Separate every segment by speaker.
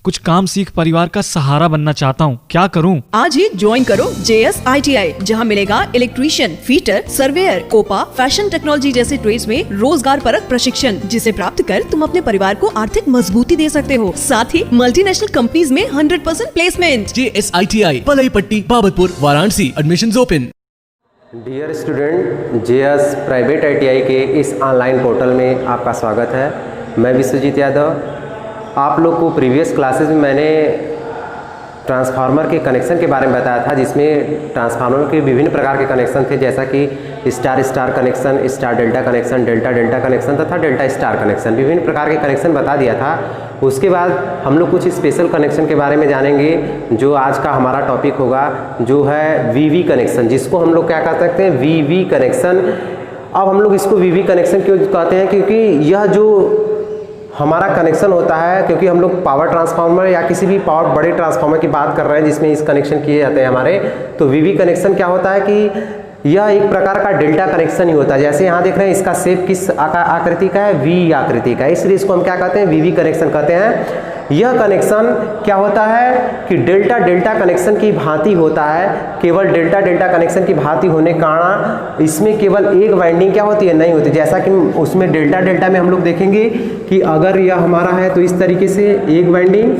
Speaker 1: कुछ काम सीख परिवार का सहारा बनना चाहता हूँ, क्या करूँ?
Speaker 2: आज ही ज्वाइन करो JS ITI, जहाँ मिलेगा electrician, fitter, surveyor, COPA, fashion technology जैसे ट्रेड्स में रोजगार परक प्रशिक्षण, जिसे प्राप्त कर तुम अपने परिवार को आर्थिक मजबूती दे सकते हो। साथ ही मल्टीनेशनल कंपनीज में 100% placement.
Speaker 3: JS ITI, Palai Patti, Babatpur, Varanasi. Admissions open.
Speaker 4: Dear student, JS private ITI के इस ऑनलाइन पोर्टल में आपका स्वागत है। मैं विश्वजीत यादव। आप लोग को प्रीवियस क्लासेस में मैंने ट्रांसफार्मर के कनेक्शन के बारे में बताया था, जिसमें ट्रांसफार्मर के विभिन्न प्रकार के कनेक्शन थे, जैसा कि star star connection, star delta connection, delta delta connection तथा डेल्टा स्टार कनेक्शन, विभिन्न प्रकार के कनेक्शन बता दिया था। उसके बाद हम लोग कुछ स्पेशल कनेक्शन के बारे में जानेंगे, जो आज का हमारा टॉपिक होगा, जो है VV कनेक्शन, जिसको हम लोग क्या कह सकते हैं, VV कनेक्शन। अब हम लोग इसको VV कनेक्शन क्यों कहते हैं, क्योंकि यह जो हमारा कनेक्शन होता है, क्योंकि हम लोग पावर ट्रांसफार्मर या किसी भी पावर बड़े ट्रांसफार्मर की बात कर रहे हैं जिसमें इस कनेक्शन किए जाते हैं हमारे, तो VV कनेक्शन क्या होता है कि यह एक प्रकार का डेल्टा कनेक्शन ही होता है। जैसे यहाँ देख रहे हैं, इसका शेप किस आकृति का है, V आकृति का है, इसलिए इसको हम क्या कहते हैं, VV कनेक्शन कहते हैं। यह कनेक्शन क्या होता है कि डेल्टा डेल्टा कनेक्शन की भांति होता है। केवल डेल्टा डेल्टा कनेक्शन की भांति होने के कारण इसमें केवल एक वाइंडिंग क्या होती है, नहीं होती। जैसा कि उसमें डेल्टा डेल्टा में हम लोग देखेंगे कि अगर यह हमारा है तो इस तरीके से एक वाइंडिंग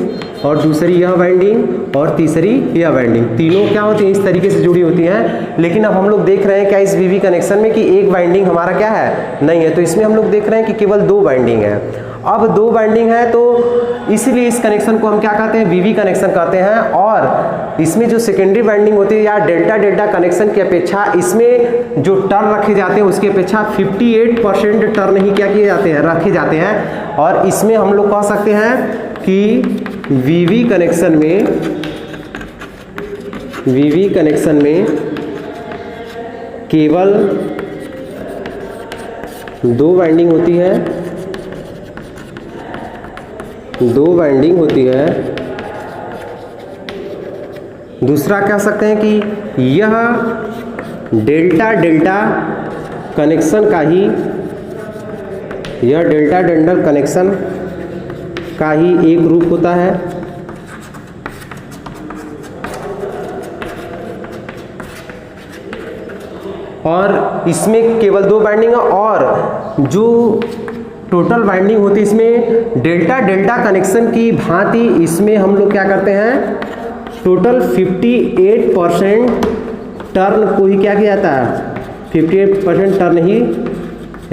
Speaker 4: और दूसरी यह वाइंडिंग और तीसरी यह वाइंडिंग, तीनों क्या होती हैं, इस तरीके से जुड़ी होती हैं। लेकिन अब हम लोग देख रहे हैं क्या इस VV कनेक्शन में कि एक वाइंडिंग हमारा क्या है, नहीं है। तो इसमें हम लोग देख रहे हैं कि केवल दो वाइंडिंग है। अब दो वाइंडिंग है तो इसीलिए इस कनेक्शन को हम क्या कहते हैं, VV कनेक्शन कहते हैं। और इसमें जो सेकेंडरी वाइंडिंग होती है या डेल्टा डेल्टा कनेक्शन की अपेक्षा इसमें जो टर्न रखे जाते हैं उसकी अपेक्षा 58% टर्न ही क्या किए जाते हैं, रखे जाते हैं। और इसमें हम लोग कह सकते हैं कि VV कनेक्शन में केवल दो वाइंडिंग होती है, दूसरा कह सकते हैं कि यह डेल्टा डेल्टा कनेक्शन का ही एक रूप होता है। और इसमें केवल दो वाइंडिंग है, और जो टोटल वाइंडिंग होती है इसमें डेल्टा डेल्टा कनेक्शन की भांति इसमें हम लोग क्या करते हैं, टोटल 58% टर्न को ही क्या किया जाता है, 58% टर्न ही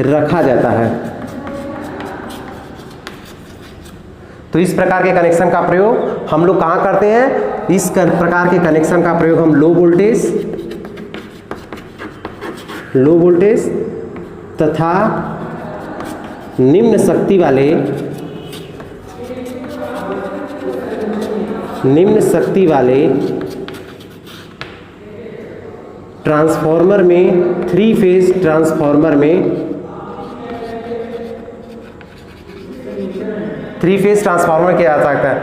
Speaker 4: रखा जाता है। तो इस प्रकार के कनेक्शन का प्रयोग हम लोग कहाँ करते हैं, इस प्रकार के कनेक्शन का प्रयोग हम लो वोल्टेज तथा निम्न शक्ति वाले ट्रांसफार्मर में, 3 फेज ट्रांसफार्मर किया जा सकता है।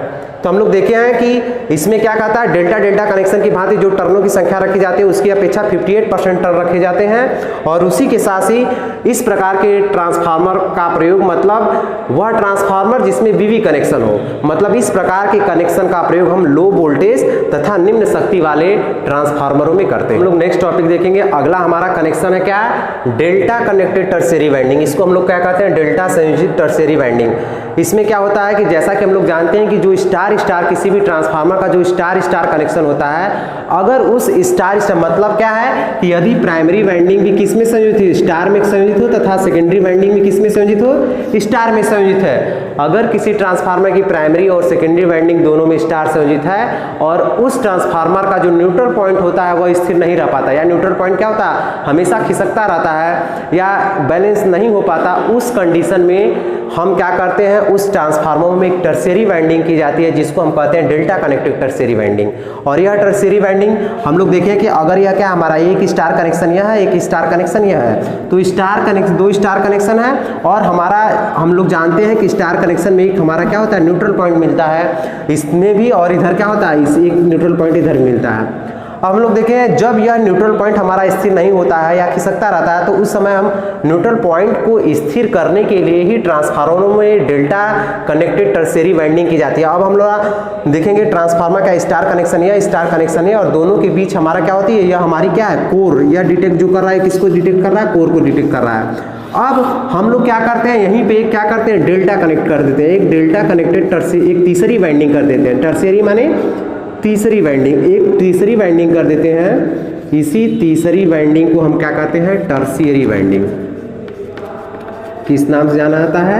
Speaker 4: तो हम लोग देखे हैं कि इसमें क्या कहता है, डेल्टा डेल्टा कनेक्शन की भांति जो टर्नों की संख्या रखी जाती है उसकी अपेक्षा 58% टर्न रखे जाते हैं। और उसी के साथ ही इस प्रकार के ट्रांसफार्मर का प्रयोग, मतलब वह ट्रांसफार्मर जिसमें VV कनेक्शन हो, मतलब इस प्रकार के कनेक्शन का प्रयोग हम लो वोल्टेज तथा निम्न शक्ति वाले ट्रांसफार्मरों में करते हैं। हम लोग नेक्स्ट टॉपिक देखेंगे। अगला हमारा कनेक्शन है क्या, डेल्टा कनेक्टेड टर्शियरी वाइंडिंग। इसको हम लोग क्या कहते हैं, डेल्टा संयोजित टर्शियरी वाइंडिंग। इसमें क्या होता है कि जैसा कि हम लोग जानते हैं कि जो स्टार स्टार किसी भी ट्रांसफार्मर का जो स्टार स्टार कनेक्शन होता है, अगर उस स्टार स्टार मतलब क्या है कि यदि प्राइमरी वाइंडिंग भी किस में संयोजित है, स्टार में संयोजित हो, तथा सेकेंडरी वाइंडिंग भी किस में संयोजित हो, स्टार में संयोजित है। अगर किसी ट्रांसफार्मर की प्राइमरी और सेकेंडरी वाइंडिंग दोनों में स्टार संयोजित है और उस ट्रांसफार्मर का जो न्यूट्रल पॉइंट होता है वह स्थिर नहीं रह पाता, या न्यूट्रल पॉइंट क्या होता है, हमेशा खिसकता रहता है या बैलेंस नहीं हो पाता, उस कंडीशन में हम क्या करते हैं, उस ट्रांसफार्मर में एक टर्शियरी वाइंडिंग की जाती है, जिसको हम कहते हैं डेल्टा कनेक्टेड टर्शियरी वाइंडिंग। और यह टर्शियरी वाइंडिंग हम लोग देखें कि अगर यह क्या हमारा एक स्टार कनेक्शन यह है, एक स्टार कनेक्शन यह है, तो स्टार कनेक्शन, दो स्टार कनेक्शन है, और हमारा हम लोग जानते हैं कि स्टार कनेक्शन में एक हमारा क्या होता है, न्यूट्रल पॉइंट मिलता है इसमें भी, और इधर क्या होता है, इस एक न्यूट्रल पॉइंट इधर मिलता है। अब हम लोग देखें जब यह न्यूट्रल पॉइंट हमारा स्थिर नहीं होता है या खिसकता रहता है, तो उस समय हम न्यूट्रल पॉइंट को स्थिर करने के लिए ही ट्रांसफार्मरों में डेल्टा कनेक्टेड टर्शियरी वाइंडिंग की जाती है। अब हम लोग देखेंगे ट्रांसफार्मर का स्टार कनेक्शन या स्टार कनेक्शन है, और दोनों के बीच हमारा क्या होती है, यह हमारी क्या है, कोर। यह डिटेक्ट जो कर रहा है, किसको डिटेक्ट कर रहा है, कोर को डिटेक्ट कर रहा है। अब हम लोग क्या करते हैं, यहीं पे क्या करते हैं, डेल्टा कनेक्ट कर देते हैं, एक डेल्टा कनेक्टेड टर्शियरी, एक तीसरी वाइंडिंग कर देते हैं। टर्शियरी माने तीसरी वाइंडिंग, एक तीसरी वाइंडिंग कर देते हैं। इसी तीसरी वाइंडिंग को हम क्या कहते हैं, टर्शियरी वाइंडिंग। किस नाम से जाना जाता है,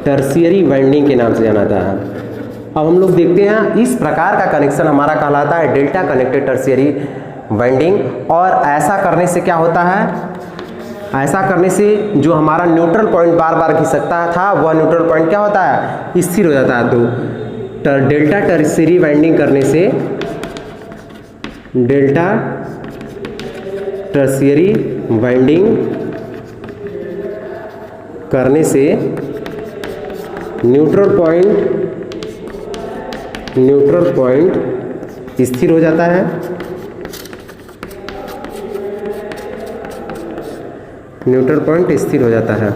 Speaker 4: टर्शियरी वाइंडिंग के नाम से जाना जाता है। अब हम लोग देखते हैं इस प्रकार का कनेक्शन हमारा कहलाता है डेल्टा कनेक्टेड टर्शियरी वाइंडिंग। और ऐसा करने से क्या होता है, ऐसा करने से जो हमारा न्यूट्रल पॉइंट बार बार खिसकता था, वह न्यूट्रल पॉइंट क्या होता है, स्थिर हो जाता है। तो डेल्टा टर्शियरी वाइंडिंग करने से, डेल्टा टर्शियरी वाइंडिंग करने से न्यूट्रल पॉइंट स्थिर हो जाता है। न्यूट्रल पॉइंट स्थिर हो जाता है।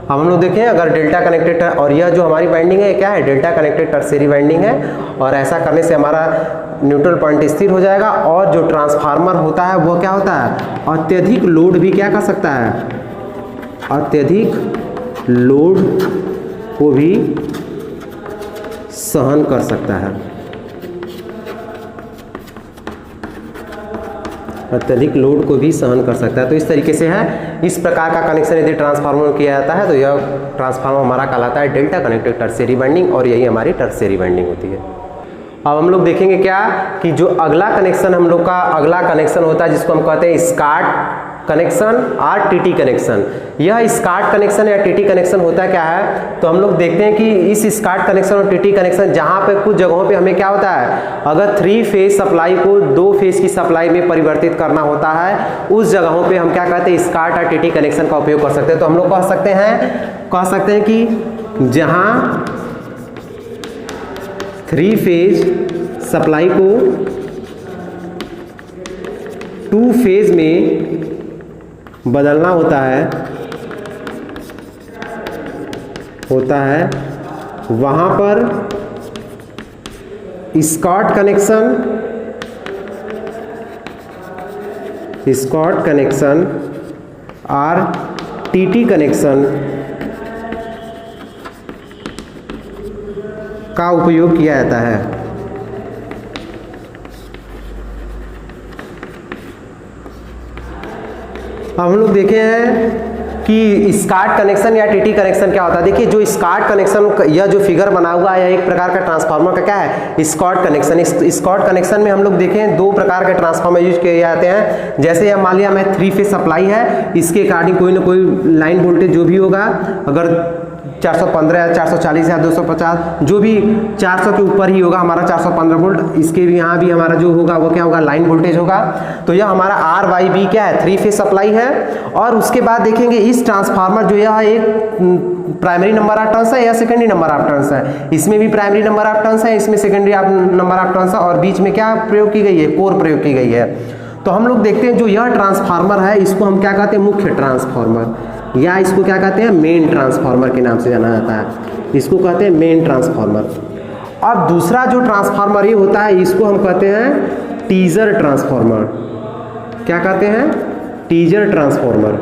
Speaker 4: अब हम लोग देखें अगर डेल्टा कनेक्टेड, और यह जो हमारी वाइंडिंग है क्या है, डेल्टा कनेक्टेड टर्शियरी वाइंडिंग है, और ऐसा करने से हमारा न्यूट्रल पॉइंट स्थिर हो जाएगा। और जो ट्रांसफार्मर होता है वो क्या होता है, अत्यधिक लोड भी क्या कर सकता है, अत्यधिक लोड को भी सहन कर सकता है, अत्यधिक लोड को भी सहन कर सकता है। तो इस तरीके से है, इस प्रकार का कनेक्शन यदि ट्रांसफार्मर में किया जाता है तो यह ट्रांसफार्मर हमारा कहलाता है डेल्टा कनेक्टेड टर्शियरी वाइंडिंग, और यही हमारी टर्शियरी वाइंडिंग होती है। अब हम लोग देखेंगे क्या कि जो अगला कनेक्शन हम लोग का अगला कनेक्शन होता है जिसको हम कहते हैं स्कार्ट कनेक्शन और टीटी कनेक्शन। यह स्कार्ट कनेक्शन या टीटी कनेक्शन होता क्या है, तो हम लोग देखते हैं कि इस स्कार्ट कनेक्शन और टीटी कनेक्शन जहां पे कुछ जगहों पे हमें क्या होता है, अगर 3 फेज सप्लाई को 2 फेज की सप्लाई में परिवर्तित करना होता है, उस जगहों पे हम क्या कहते हैं, स्कार्ट और टीटी कनेक्शन का उपयोग कर सकते हैं। तो हम लोग कह सकते हैं कि जहां 3 फेज सप्लाई को 2 फेज में बदलना होता है वहां पर स्कॉट कनेक्शन और टीटी कनेक्शन का उपयोग किया जाता है। अब हम लोग देखे हैं कि स्कार्ट कनेक्शन या टीटी कनेक्शन क्या होता है। देखिए जो स्कार्ट कनेक्शन, यह जो फिगर बना हुआ है, एक प्रकार का ट्रांसफार्मर का क्या है, स्कॉट कनेक्शन। इस स्कॉट कनेक्शन में हम लोग देखें 2 प्रकार के ट्रांसफार्मर यूज किए जाते हैं। जैसे यह मान लिया मैं 3 फेज सप्लाई है, इसके अकॉर्डिंग कोई ना कोई लाइन वोल्टेज जो भी होगा, अगर 415 या 440 या 250, जो भी 400 के ऊपर ही होगा हमारा 415 वोल्ट, इसके भी यहाँ भी हमारा जो होगा वो क्या होगा, लाइन वोल्टेज होगा। तो यह हमारा RYB क्या है, 3 फेज सप्लाई है। और उसके बाद देखेंगे इस ट्रांसफार्मर जो यह एक प्राइमरी नंबर ऑफ टर्न्स है या सेकेंडरी नंबर ऑफ टर्न्स है, इसमें भी प्राइमरी नंबर ऑफ टर्न्स है, इसमें सेकेंडरी नंबर ऑफ टर्न्स है, और बीच में क्या प्रयोग की गई है, कोर प्रयोग की गई है। तो हम लोग देखते हैं जो यह ट्रांसफार्मर है इसको हम क्या कहते हैं, मुख्य ट्रांसफार्मर, या इसको क्या कहते हैं, मेन ट्रांसफार्मर के नाम से जाना जाता है, इसको कहते हैं मेन ट्रांसफार्मर। अब दूसरा जो ट्रांसफार्मर ये होता है इसको हम कहते हैं टीजर ट्रांसफार्मर। क्या कहते हैं, टीजर ट्रांसफार्मर।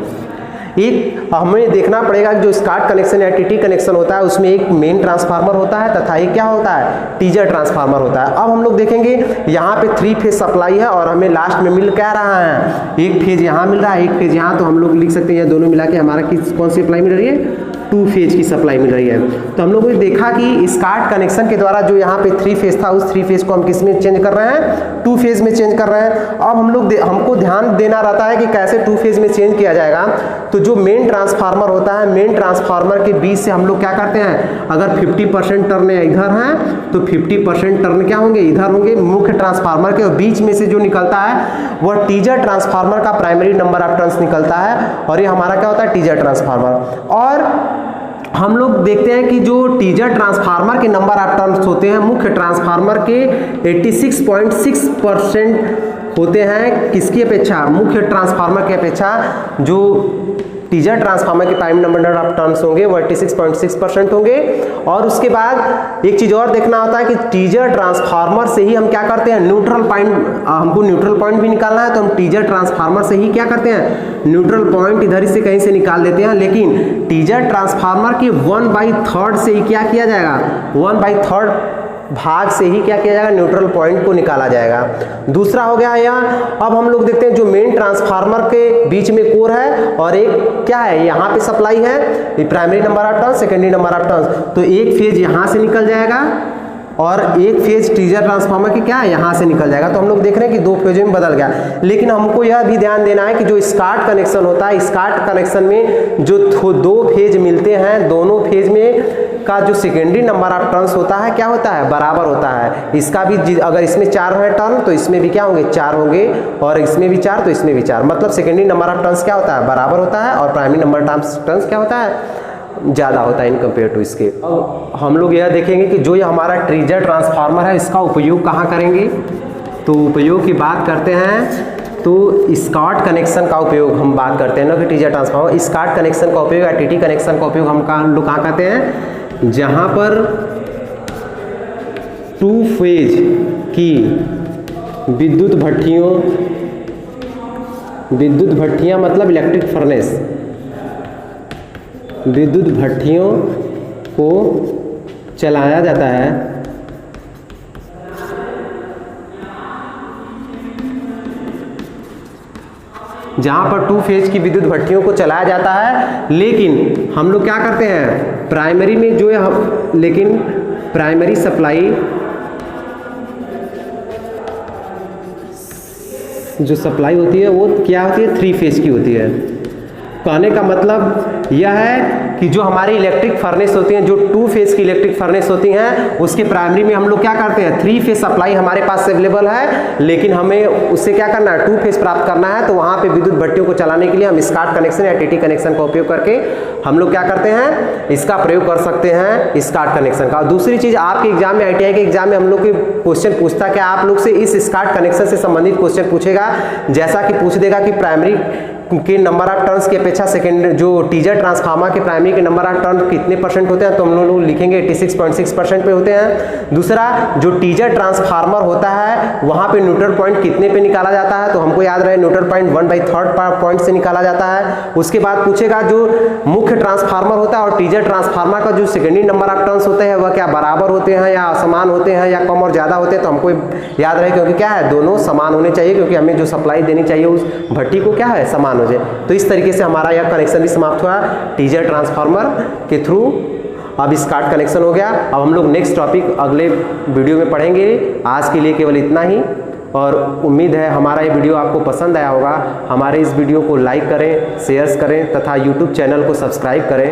Speaker 4: एक हमें देखना पड़ेगा कि जो स्कार्ट कनेक्शन या टीटी कनेक्शन होता है उसमें एक मेन ट्रांसफार्मर होता है तथा एक क्या होता है, टीजर ट्रांसफार्मर होता है। अब हम लोग देखेंगे यहाँ पे 3 फेज सप्लाई है और हमें लास्ट में मिल क्या रहा है, एक फेज यहाँ मिल रहा है, एक फेज यहाँ, तो हम लोग लिख सकते हैं दोनों मिला के हमारा कौन सी सप्लाई मिल रही है, 2 फेज की सप्लाई मिल रही है। तो हम लोगों ने देखा कि स्कार्ट कनेक्शन के द्वारा जो यहाँ पे 3 फेज था उस 3 फेज को हम किस में चेंज कर रहे हैं, 2 फेज में चेंज कर रहे हैं। अब हमको ध्यान देना रहता है कि कैसे 2 फेज में चेंज किया जाएगा। तो जो मेन ट्रांसफार्मर होता है, मेन ट्रांसफार्मर के बीच से हम लोग क्या करते हैं, अगर 50% टर्न इधर हैं तो 50% टर्न क्या होंगे, इधर होंगे। मुख्य ट्रांसफार्मर के बीच में से जो निकलता है वह टीजर ट्रांसफार्मर का प्राइमरी नंबर ऑफ टर्न्स निकलता है, और ये हमारा क्या होता है, टीजर ट्रांसफार्मर। और हम लोग देखते हैं कि जो टीजर ट्रांसफार्मर के नंबर ऑफ टर्न्स होते हैं मुख्य ट्रांसफार्मर के 86.6% होते हैं किसकी अपेक्षा, मुख्य ट्रांसफार्मर की अपेक्षा। जो टीजर ट्रांसफार्मर के प्राइमरी नंबर ऑफ टर्न्स होंगे वो 86.6% होंगे। और उसके बाद एक चीज़ और देखना होता है कि टीजर ट्रांसफार्मर से ही हम क्या करते हैं, न्यूट्रल पॉइंट, हमको न्यूट्रल पॉइंट भी निकालना है तो हम टीजर ट्रांसफार्मर से ही क्या करते हैं, न्यूट्रल पॉइंट इधर से कहीं से निकाल देते हैं। लेकिन टीजर ट्रांसफार्मर के 1/3 से ही क्या किया जाएगा, 1/3 भाग से ही क्या किया जाएगा, न्यूट्रल पॉइंट को निकाला जाएगा। दूसरा हो गया यहाँ। अब हम लोग देखते हैं जो मेन ट्रांसफार्मर के बीच में कोर है और एक क्या है, यहाँ पे सप्लाई है, primary number of turns, secondary number of turns. तो एक फेज यहाँ से निकल जाएगा और एक फेज टीजर ट्रांसफार्मर की क्या है, यहाँ से निकल जाएगा। तो हम लोग देख रहे हैं कि 2 फेजों में बदल गया। लेकिन हमको यह भी ध्यान देना है कि जो स्कार्ट कनेक्शन होता है, स्कार्ट कनेक्शन में जो 2 फेज मिलते हैं, दोनों फेज में का जो सेकेंडरी नंबर ऑफ टर्न्स होता है क्या होता है, बराबर होता है। इसका भी अगर इसमें 4 है टर्न तो इसमें भी क्या होंगे, 4 होंगे, और इसमें भी 4 तो इसमें भी 4। मतलब सेकेंडरी नंबर ऑफ टर्न्स क्या होता है, बराबर होता है, और प्राइमरी नंबर ऑफ टर्न्स क्या होता है, ज़्यादा होता है इन कंपेयर टू इसके। अब हम लोग यह देखेंगे कि जो ये हमारा टीजर ट्रांसफार्मर है इसका उपयोग कहाँ करेंगे। तो उपयोग की बात करते हैं तो स्कार्ट कनेक्शन का उपयोग हम बात करते हैं ना कि टीजर ट्रांसफार्मर, स्कार्ट कनेक्शन का उपयोग या टीटी कनेक्शन का उपयोग हम लोग कहाँ करते हैं, जहाँ पर 2 फेज की विद्युत भट्टियाँ मतलब इलेक्ट्रिक फर्नेस, विद्युत भट्टियों को चलाया जाता है, जहाँ पर 2 फेज की विद्युत भट्टियों को चलाया जाता है। लेकिन हम लोग क्या करते हैं, प्राइमरी में जो है हम, लेकिन प्राइमरी सप्लाई जो सप्लाई होती है वो क्या होती है, 3 फेज की होती है। कहने का मतलब यह है कि जो हमारी इलेक्ट्रिक फर्नेस होती हैं, जो 2 फेज की इलेक्ट्रिक फर्नेस होती हैं, उसके प्राइमरी में हम लोग क्या करते हैं, 3 फेज सप्लाई हमारे पास अवेलेबल है, लेकिन हमें उससे क्या करना है, 2 फेज प्राप्त करना है। तो वहाँ पे विद्युत भट्टियों को चलाने के लिए हम स्कार्ट कनेक्शन या टीटी कनेक्शन का उपयोग करके हम लोग क्या करते हैं, इसका प्रयोग कर सकते हैं, स्कार्ट कनेक्शन का। और दूसरी चीज़, आपके एग्जाम में, ITI के एग्जाम में हम लोग के क्वेश्चन पूछता है कि आप लोग से इस स्कार्ट कनेक्शन से संबंधित क्वेश्चन पूछेगा, जैसा कि पूछ देगा कि प्राइमरी के नंबर ऑफ टर्न्स की अपेक्षा सेकेंड जो टीजर ट्रांसफार्मर के प्राइमरी के नंबर ऑफ टर्न कितने % होते हैं, तो हम लोग लिखेंगे 86.6% पे होते हैं। दूसरा, जो टीजर ट्रांसफार्मर होता है वहाँ पे न्यूट्रल पॉइंट कितने पे निकाला जाता है, तो हमको याद रहे न्यूट्रल पॉइंट 1/3 पॉइंट से निकाला जाता है। उसके बाद पूछेगा जो मुख्य ट्रांसफार्मर होता है और टीजर ट्रांसफार्मर का जो सेकेंडरी नंबर ऑफ टर्न्स होते हैं वह क्या बराबर होते हैं या समान होते हैं या कम और ज़्यादा होते हैं, तो हमको याद रहे, क्योंकि क्या है, दोनों समान होने चाहिए, क्योंकि हमें जो सप्लाई देनी चाहिए उस भट्टी को क्या है, समान हो जाए। तो इस तरीके से हमारा यह कनेक्शन भी समाप्त हुआ टीजर ट्रांसफार्मर के थ्रू। अब स्कार्ट कनेक्शन हो गया। अब हम लोग नेक्स्ट टॉपिक अगले वीडियो में पढ़ेंगे। आज के लिए केवल इतना ही, और उम्मीद है हमारा ये वीडियो आपको पसंद आया होगा। हमारे इस वीडियो को लाइक करें, शेयर करें तथा यूट्यूब चैनल को सब्सक्राइब करें।